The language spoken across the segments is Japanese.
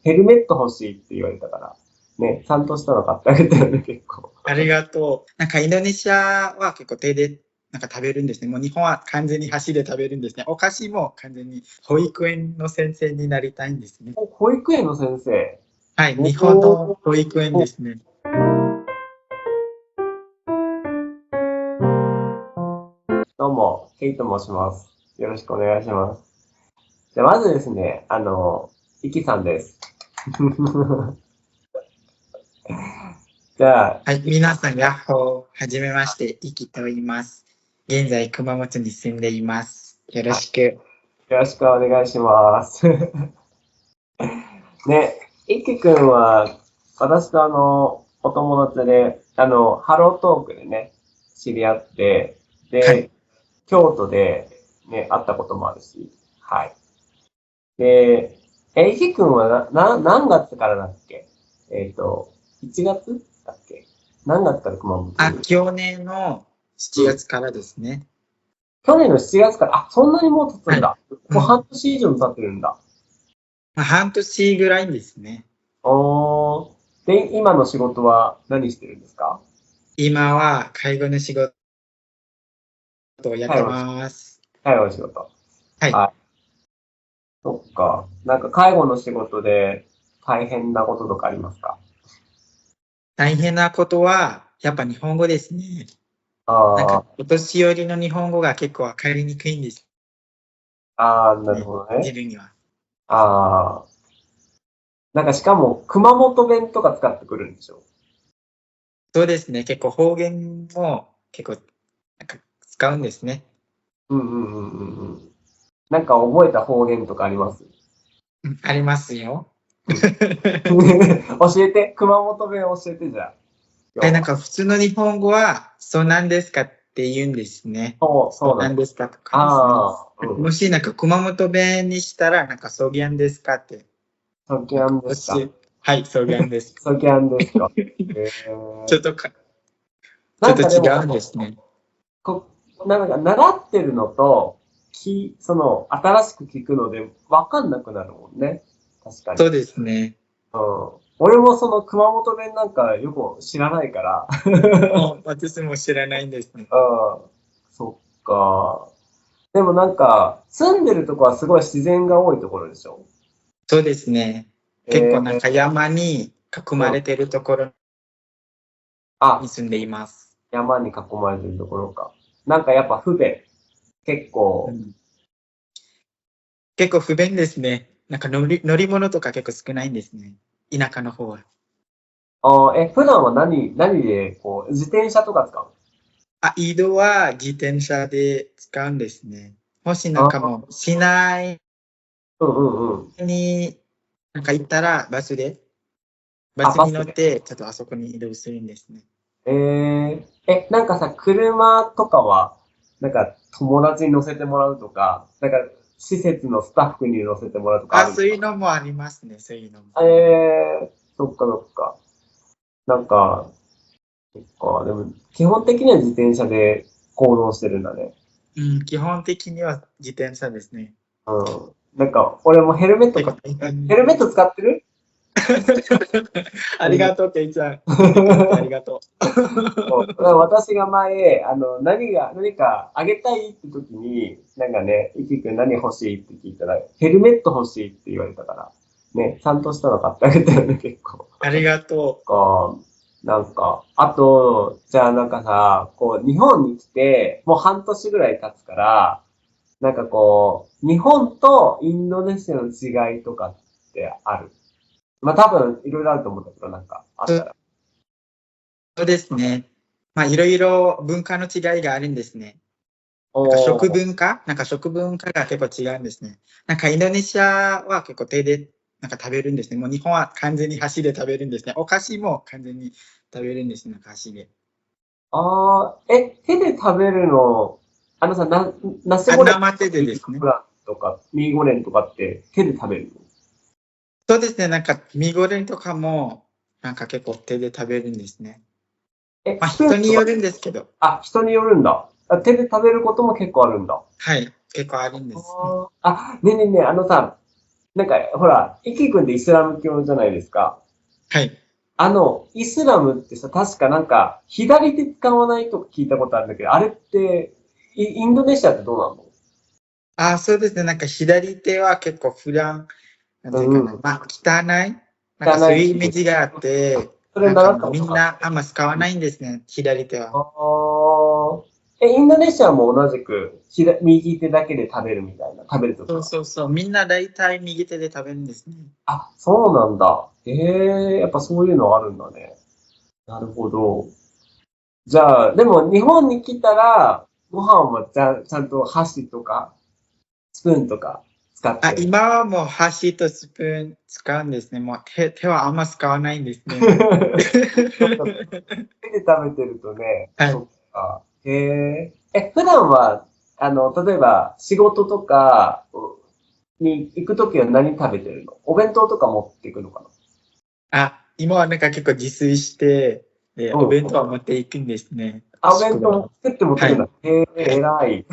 ヘルメット欲しいって言われたから、ね、ちゃんとしたの買ってあげたよね、結構。ありがとう。なんかインドネシアは結構手でなんか食べるんですね。もう日本は完全に箸で食べるんですね。お菓子も完全に保育園の先生になりたいんですね。保育園の先生。はい、お日本のー保育園ですね。どうも、ケイと申します。よろしくお願いします。じゃあ、まずですね、イキさんです。じゃあ、はい、皆さん、ヤッホー。はじめまして、イキと言います。現在、熊本に住んでいます。よろしく。よろしくお願いします。ね、イキくんは、私とお友達で、ハロートークでね、知り合って、はい。で、京都でね、会ったこともあるし、はい。で、イキくんは何月からだっけ1月だっけ何月から熊本に去年の7月からですね。去年の7月から、そんなにもう経つはい。んだ。もう半年以上経ってるんだ。半年ぐらいですね。で、今の仕事は何してるんですか？今は介護の仕事をやって介護のます。介護の仕事。はい。はい。そっか。なんか介護の仕事で大変なこととかありますか？大変なことは、やっぱ日本語ですね。なんか、あお年寄りの日本語が結構わかりにくいんですなるね。ほどね。自分には。ああ、なんかしかも熊本弁とか使ってくるんでしょ？そうですね。結構方言も結構なんか使うんですね。うんうんうんうんうん。なんか覚えた方言とかあります？ありますよ。うん。教えて。熊本弁教えてじゃあ。今日なんは。か普通の日本語は、そうなんですかって言うんですね。そうそうなの。なんですかとかですね。ああ、うん。もしなんか熊本弁にしたら、なんかそうぎゃんですかって、ソキャなんかンですか？はい、そうぎゃんです。ソキャンですか？ちょっとちょっと違なんかでも、うんですね。なんか習ってるのと、新しく聞くのでわかんなくなるもんね。確かに。そうですね。うん。俺もその熊本弁なんかよく知らないから。私も知らないんですね。うん。そっか。でもなんか、住んでるとこはすごい自然が多いところでしょ？そうですね。結構なんかー、山に囲うん。まれてるところにあ、住んでいます。山に囲まれてるところか。なんかやっぱ不便。結構。うん、結構不便ですね。なんか乗り物とか結構少ないんですね。田舎の方は。普段は何で、こう、自転車とか使うの？移動は自転車で使うんですね。もしなんかあ、もう市内うんうんうん。になんか行ったらバスに乗っバスで。てちょっとあそこに移動するんですね。なんかさ、車とかは、なんか友達に乗せてもらうとか、なんか施設のスタッフに乗せてもらうとかあるのそういうかのもありますね。そういうのも。な？そっかそっか。なんか、そっか、でも、基本的には自転車で行動してるんだね。うん、基本的には自転車ですね。うん。なんか、俺もヘルメットか、結構大変。ヘルメット使ってる？あヘルメット。りがとう、ケイちゃん。言ってくれてありがとそう。だから私が前、何かあげたいって時に、なんかね、いきくん何欲しいって聞いたら、ヘルメット欲しいって言われたから、ね、ちゃんとしたの買ってあげたよね、結構。う。ありがとあと、じゃあなんかさ、こう、日本に来て、もう半年ぐらい経つから、なんかこう、日本とインドネシアの違いとかってある？まあ多分、いろいろあると思うんだけど、なんか、あっう。たら。そうですね。いろいろ文化の違いがあるんですね。おー、なんか食文化が結構違うんですね。なんかインドネシアは結構手でなんか食べるんですね。もう日本は完全に箸で食べるんですね。お菓子も完全に食べるんですね。なんか箸で。手で食べるの、ナシゴレン、生手でミですね。ーゴランとか、ミーゴレンとかって手で食べるの？そうですね。なんかミゴレンとかもなんか結構手で食べるんですね。スプーンとか、人によるんですけど。人によるんだ。手で食べることも結構あるんだ。はい。結構あるんです。ねえねえねえ、なんか、ほら、イキ君ってイスラム教じゃないですか。はい。イスラムってさ、確かなんか、左手使わないとか聞いたことあるんだけど、あれって、インドネシアってどうなの？あ、そうですね。なんか左手は結構普段、なんていうかな。うん。まあ、汚い。なんかそういうイメー汚いし。ジがあって、それなんか習ったこもうみんとある。なあんま使わないんですね。左手は。あインドネシアも同じく、右手だけで食べるみたいな、食べるときそうは。そうそう。みんな大体右手で食べるんですね。あ、そうなんだ。やっぱそういうのあるんだね。なるほど。じゃあ、でも日本に来たら、ご飯はちゃんと箸とか、スプーンとか使っあ、てる。今はもう箸とスプーン使うんですね。もう手はあんま使わないんですね。そっか、手で食べてるとね、はい。そっか。普段は、例えば仕事とかに行くときは何食べてるの？お弁当とか持っていくのかあ、今はなんか結構自炊して、な？おうん。弁当は持っていくんですね。あ、お弁当宿場。も作って持ってはい。くんだ。はい。偉い。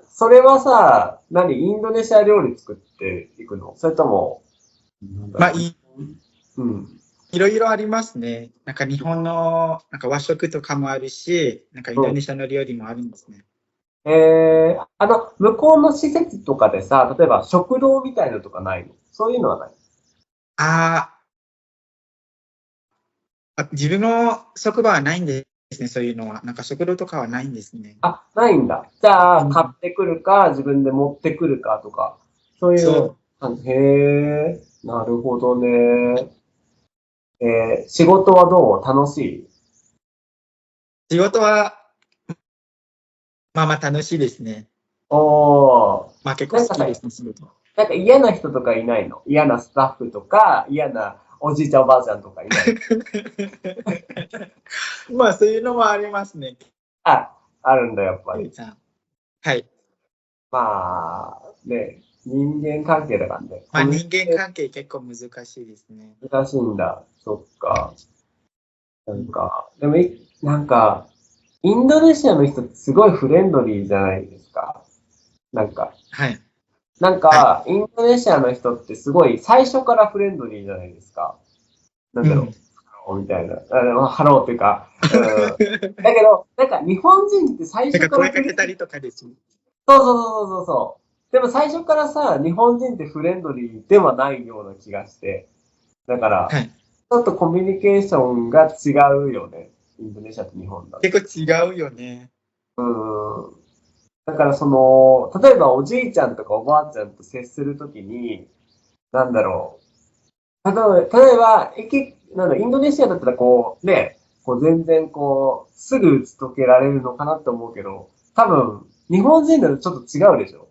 それはさ、インドネシア料理作っていくの？それとも、なんだまあ、ろう。うん。いろいろありますね。なんか日本のなんか和食とかもあるし、なんかインうん。ドネシアの料理もあるんですね。向こうの施設とかでさ、例えば食堂みたいのとかないの？そういうのはない？あ自分の職場はないんですね、そういうのは。なんか食堂とかはないんですね。あ、ないんだ。じゃあ、買うん、ってくるか、自分で持ってくるかとか、そういうそう。感じ。なるほどね。仕事はどう？楽しい？仕事は、まあまあ楽しいですね。おー。まあ結構なんかさ、好きですね、仕事。なんか嫌な人とかいないの？嫌なスタッフとか、嫌なおじいちゃんおばあちゃんとかいないの？まあそういうのもありますね。あ、あるんだ、やっぱり。はい。まあ、ね、人間関係だからね。まあコミュニ人間ケーシ関係結構難しいですね。ョン難しいんだ。そっか。なうん、んか、でもなんか、インドネシアの人ってすごいフレンドリーじゃないですか。なんか、はい。はい。インドネシアの人ってすごい最初からフレンドリーじゃないですか。なんうん。だろう。ハローみたいな。ハローっていうか、うん。だけど、なんか日本人って最なんか初から声かけたりとかです。そう。でも最初からさ、日本人ってフレンドリーではないような気がして。だから、はい。ちょっとコミュニケーションが違うよね。インドネシアと日本だと。結構違うよね。うん。だから例えばおじいちゃんとかおばあちゃんと接するときに、なんだろ例えば、インドネシアだったら全然すぐ打ち解けられるのかなって思うけど、多分、日本人だとちょっと違うでしょ？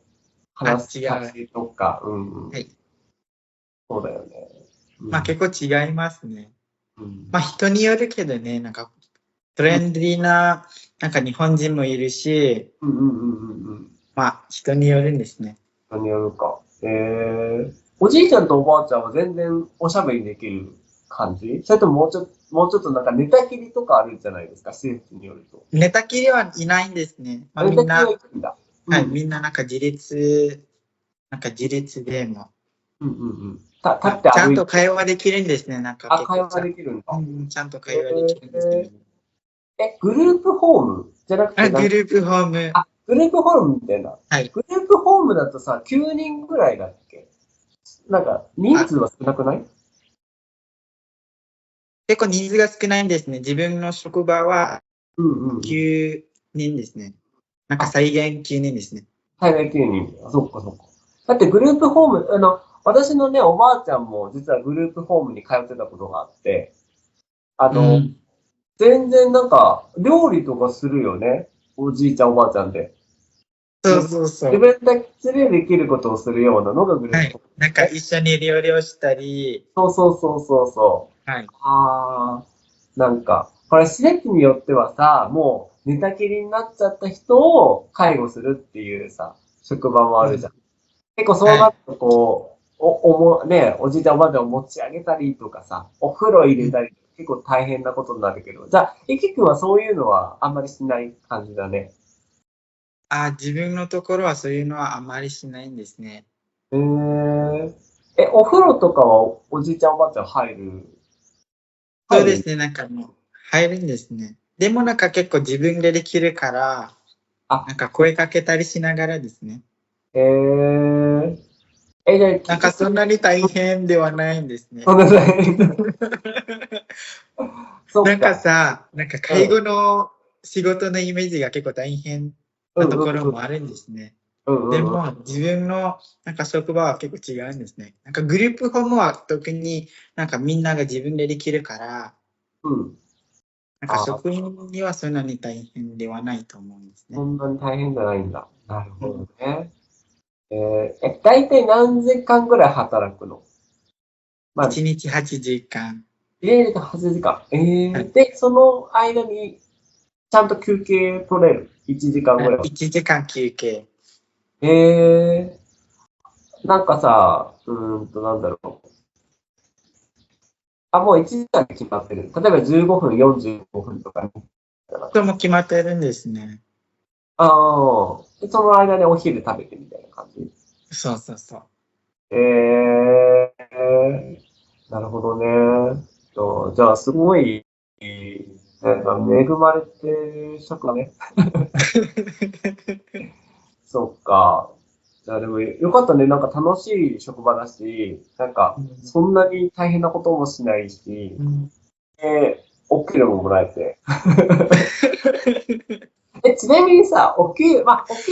あ、話し違う。方とか、うんうん。はい。そうだよね。うまあん。結構違いますね。うん。まあ人によるけどね、なんかトレンドリーな、なんか日本人もいるし、うん。まあ人によるんですね。何やるか。おじいちゃんとおばあちゃんは全然おしゃべりできる感じ？それとももうちょっとなんか寝たきりとかあるじゃないですか、施設によると。寝たきりはいないんですね。まあ寝たきりはいみんな、いんだ。うはい、ん。みんななんか自立でも、うん。立まあ、ちゃんとって歩いて、会話できるんですね。なんか結会話構できるんだ。うん、ちゃんと会話できるんですね。えグループホームじゃなくて、グループホーム、グループホームみたいな。はい。グループホームだとさ、9人ぐらいだっけ？なんか、人あ、数は少なくない？結構人数が少ないんですね。自分の職場はうん。9人ですね。なんかあ、再現9人ですね。最大9人。あ、そっかそっか。だってグループホーム、私のね、おばあちゃんも実はグループホームに通ってたことがあって、あの、うん。全然なんか、料理とかするよね。おじいちゃんおばあちゃんで。そうそうそう。自分たちでできることをするようなのがグルーはい。プホームなんかね。一緒に料理をしたり、そう。はい。なんか、これ施設によってはさ、もう寝たきりになっちゃった人を介護するっていうさ、職場もあうん。るじゃん。結構そうはい。なるとおじいちゃんおばあちゃんを持ち上げたりとかさ、お風呂入うん。れたり、結構大変なことになるけど、じゃあ、いきくんはそういうのはあんまりしない感じだね。自分のところはそういうのはあまりしないんですね。お風呂とかはおじいちゃんおばあちゃん入る？そうですね、なんかもう入るんですね。でもなんか結構自分でできるから、なんあ、か声かけたりしながらですね。えー、じゃあ、なんかそんなに大変ではないんですね。そんな大変だ。そなんかっか。さ、なんか介護の仕事のイメージが結構大変うん、なところうん、うん、もあるんですね。うん、うん、うん。でも自分のなんか職場は結構違うんですね。なんかグループホームは特になんかみんなが自分でできるから、うん。なんかあ、職員にはそんなに大変ではないと思うんですね。そんなに大変じゃないんだ。なるほうん、どね。大体何時間ぐらい働くの？まあ、1日8時間。8時間。はい、で、その間にちゃんと休憩取れる？ 1 時間ぐらい。1時間休憩。えなんかさ、なんだろう。もう1時間決まってる。例えば15分、45分とかに。とも決まってるんですね。でその間にお昼食べてみたいな感じ。そうそうそう。えなるほどね。じゃあ、すごい、なんか恵まれてる職だね。そっか。じゃあでもよかったね。なんか楽しい職場だし、なんかそんなに大変なこともしないし、うん、お給料ももらえて。ちなみにさ、お給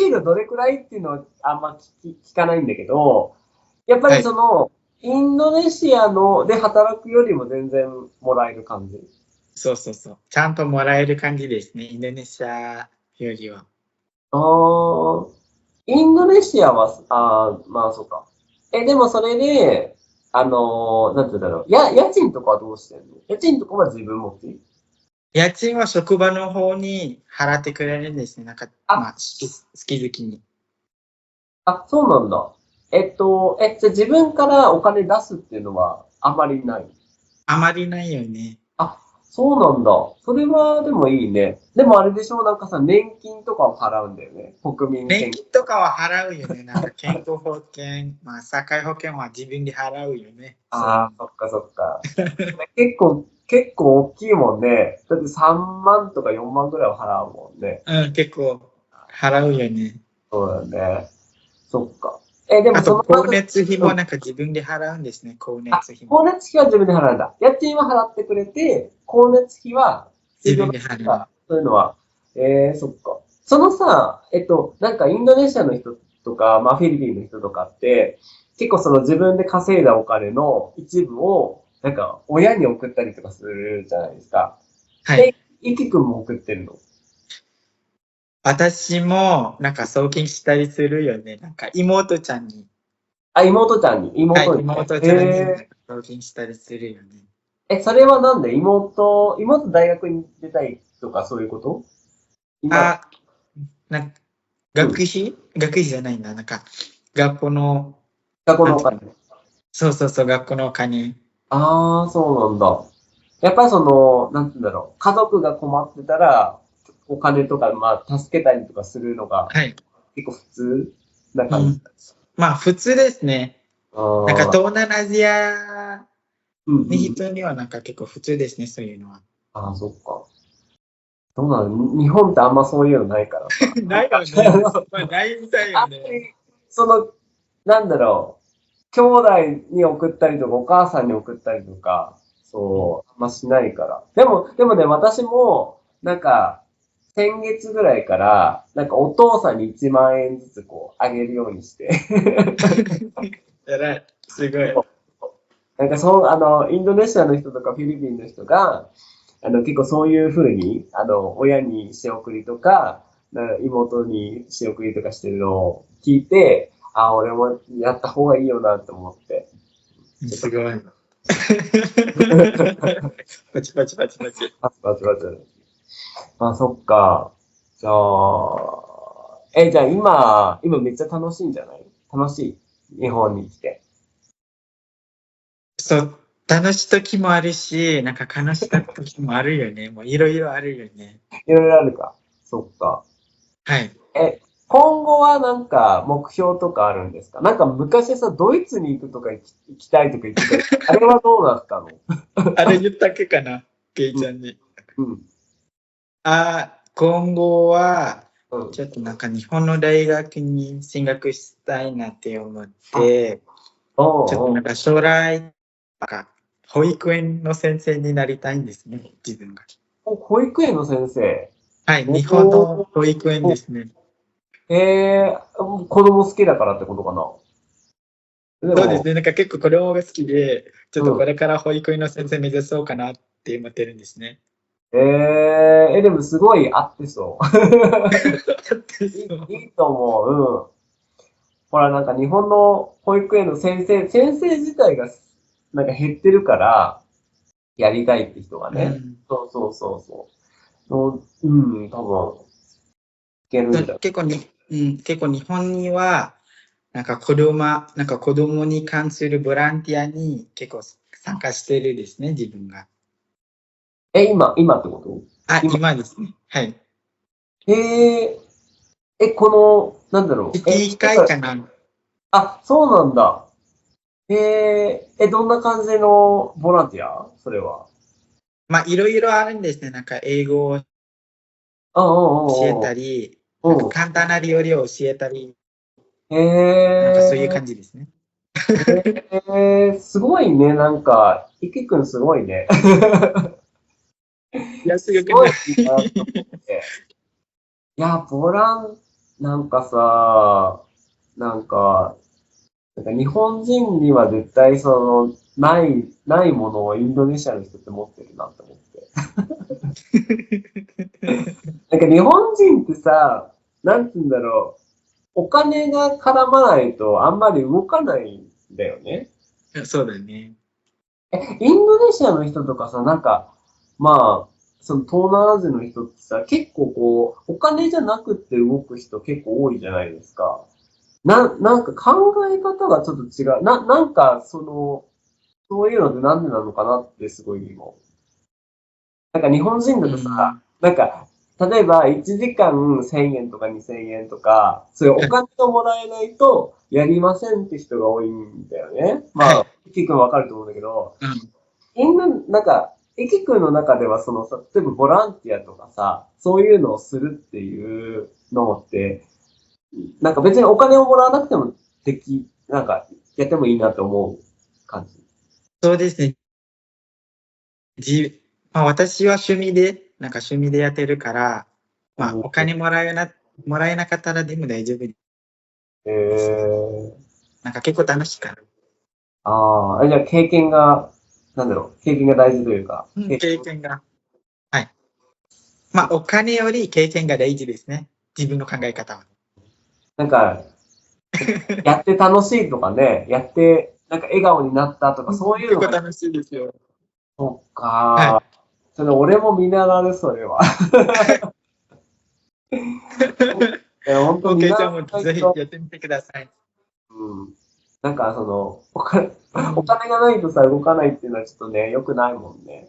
料どれくらいっていうのはあんま聞かないんだけど、やっぱりはい。その、インドネシアので働くよりも全然もらえる感じ？そうそうそう。ちゃんともらえる感じですね。インドネシアよりは。ああ、インドネシアは、まあそうか。でもそれで、なんて言うんだろう。家賃とかはどうしてんの？家賃とかは自分持ち？家賃は職場の方に払ってくれるんですね。なんか、まあ、あ、月々に。そうなんだ。じゃあ自分からお金出すっていうのはあまりない？あまりないよね。あ、そうなんだ。それはでもいいね。でもあれでしょ？なんかさ、年金とかを払うんだよね。国民年健金とかは払うよね。なんか健康保険、まあ、社会保険は自分で払うよね。そういうそっかそっか。結構大きいもんね。だって3万とか4万ぐらいは払うもんね。の。うん、結構払うよね。そうだよね。そっか。でもあと、その光熱費うん。もなんか自分で払うんですね。光熱費も。光熱費は自分で払うんだ。家賃は払ってくれて、光熱費は水道自分で払う。とか、そういうのは、そっか。そのさ、なんかインドネシアの人とか、まあフィリピンの人とかって、結構その自分で稼いだお金の一部を、なんか親に送ったりとかするじゃないですか。はい。イキ君も送ってるの？私もなんか送金したりするよね。なんか妹ちゃんに。妹ちゃんに、はい、妹に。妹ちゃんになんかえ送金したりするよね。それはなんで妹大学に出たいとかそういうこと？今、あ、なんかうん。学費じゃないんだ。なんか、学校の、学校なんていうの、のお金。そうそうそう、学校のお金。ああ、そうなんだ。やっぱりその、なんて言うんだろう。家族が困ってたら、お金とか、まあ、助けたりとかするのがはい。結構普通な感じ。うん。まあ、普通ですね。あなんか、あ、東南アジアうんにうん。人にはなんか結構普通ですね、そういうのは。ああ、そっか。どうなの？日本ってあんまそういうのないからさ。なんか、ないよね。まあ、ないみたいよね。あんまり、その、なんだろう。兄弟に送ったりとか、お母さんに送ったりとか、うん。そう、あんましないから。でもね、私も、なんか、先月ぐらいから、なんかお父さんに1万円ずつこう、あげるようにして。偉い。すごい。なんかインドネシアの人とかフィリピンの人が、結構そういう風に、親に仕送りとか、妹に仕送りとかしてるのを聞いて、俺もやった方がいいよなって思って。ちょっと、すごい。パチパチパチパチ。パチパチパチ。そっか。じゃあ、じゃあ今めっちゃ楽しいんじゃない？楽しい？日本に来て。そう、楽しい時もあるし、なんか悲しかった時もあるよね。もういろいろあるよね。いろいろあるか。そっか。はい。え、今後はなんか目標とかあるんですか？なんか昔さ、ドイツに行くとか行きたいとか言ってた。あれはどうなったの？あれ言ったっけかな、ケイちゃんに。うん。今後は、うん。ちょっとなんか日本の大学に進学したいなって思っあ、て、ちょっおうおう。となんか将来、なんか保育園の先生になりたいんですね、自分が。保育園の先生。はい、お日本のお。保育園ですね。子供好きだからってことかな。でも、そうですね、なんか結構子供が好きで、ちょっとうん。これから保育園の先生目指そうかなって思ってるんですね。でもすごい合ってそう。いそう。いいと思う。うん。ほら、なんか日本の保育園の先生自体がなんか減ってるから、やりたいって人がね。うん。そうそうそうそう。うん、多分、いけるんだ。結構日本には、なんか子供に関するボランティアに結構参加してるですね、自分が。今ってこと？今。今ですね。はい。えこの、なんだろう。月1回かな。そうなんだ。どんな感じのボランティアそれは？まあ、いろいろあるんですね。なんか英語をうん教えうんたり、なんかうんうん。簡単な料理を教えたり、うん。へなんかそういう感じですね。すごいね。なんか、いきくんすごいね。いや、すごくない。すごいなと思って。いや、なんかさ、なんか、なんか日本人には絶対ないものをインドネシアの人って持ってるなって思って。なんか日本人ってさ、なんて言うんだろう。お金が絡まないとあんまり動かないんだよね。そうだね。インドネシアの人とかさ、なんか、まあ、その東南アジアの人ってさ、結構こう、お金じゃなくって動く人結構多いじゃないですか。なんか考え方がちょっと違う。なんか、そういうのってなんでなのかなってすごい今。なんか日本人だうとさ、ん。なんか、例えば1時間1000円とか2000円とか、そういうお金をもらえないとやりませんって人が多いんだよね。まあ、はい。キ君わかると思うんだけど、うん。なんか、エキ君の中ではそのさ、例えばボランティアとかさ、そういうのをするっていうのって、なんか別にお金をもらわなくてもなんか、やってもいいなと思う感じ。そうですね。まあ、私は趣味でやってるから、まあ、お金もらえなかったらでも大丈夫えですね。ー、なんか結構楽しいから。じゃあなんだろう、経験が大事というか、うん、経験が。はい。まあ、お金より経験が大事ですね。自分の考え方は。なんか、やって楽しいとかね、やって、なんか笑顔になったとか、うん、そういうのが、結構楽しいですよ。そっはい。か。俺も見習う、それは。本当見 OK、習わじゃあもうないと、ぜひやってみてください。うん。なんかおうん。金がないとさ、動かないっていうのはちょっとね、良くないもんね。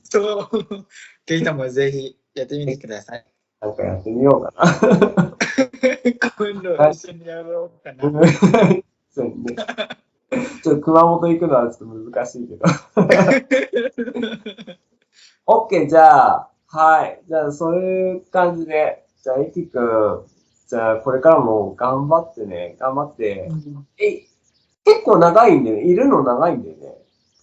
そう。ケイタもぜひやってみてください。なんかやってみようかな。今度はい。一緒にやろうかな。うん。そうね。ちょっと熊本行くのはちょっと難しいけど。OK、じゃあ、はい。じゃあ、そういう感じで、じゃあ、いきくん、じゃあ、これからも頑張ってね、頑張って、うん。え、結構長いんだよね。いるの長いんだよね。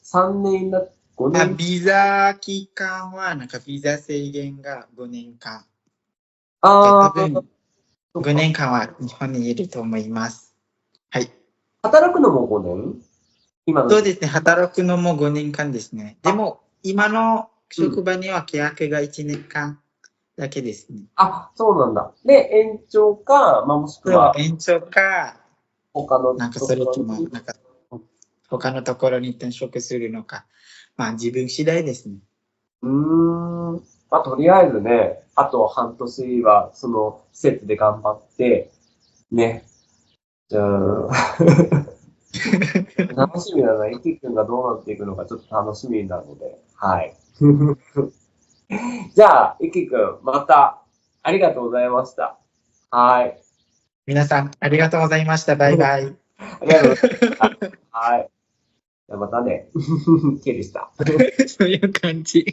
3年だ、5年。ビザ期間は、なんかビザ制限が5年間。で、多ああ、分そっか。5年間は日本にいると思います。はい。働くのも5年？今の時。そうですね。働くのも5年間ですね。であ、も、今のうん。職場には契約が1年間だけですね。そうなんだ。で、延長か、まあ、もしくそれはは、延長か、他のなんかとそれとも、ころに。なんか他のところに転職するのか。まあ自分次第ですね。まあ、とりあえずね、あと半年は、その、施設で頑張って、ね。じゃあ、楽しみだな。イキ君がどうなっていくのかちょっと楽しみなので、はい。じゃあ、イキ君、また、ありがとうございました。はい。皆さん、ありがとうございました。バイバイ。ありがとうございました。はい。じゃあまたね。ケリーでした。そういう感じ。